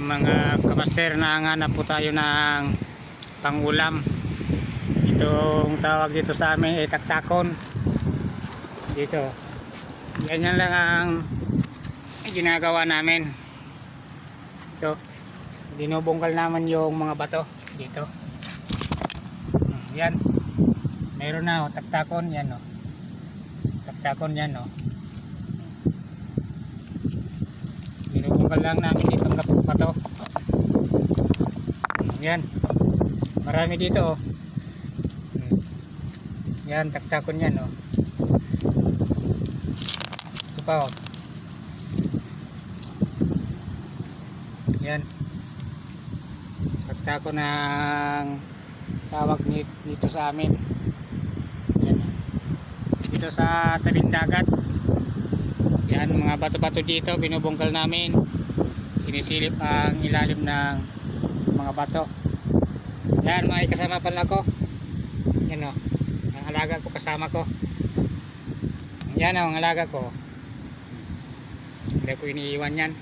Mga kamaster, nanganap po tayo ng pangulam. Itong tawag dito sa amin ay taktakon. Dito. Ganyan lang ang ginagawa namin. Ito. Binubungkal naman yung mga bato dito. Yan. Meron na taktakon yan taktakon yan binubungkal lang namin dito ang bato. Yan. Marami dito Yan, taktakon yan Ito pa Yan. Taktakon ng tawag dito sa amin. Yan. Dito sa tabing dagat. Yan, mga bato-bato dito binubungkal namin. Sinisilip ang ilalim ng mga bato. Yan, may kasama pala ko. Yan ang alaga ko, kasama ko. Yan ang alaga ko. Hindi ko iniiwan yan.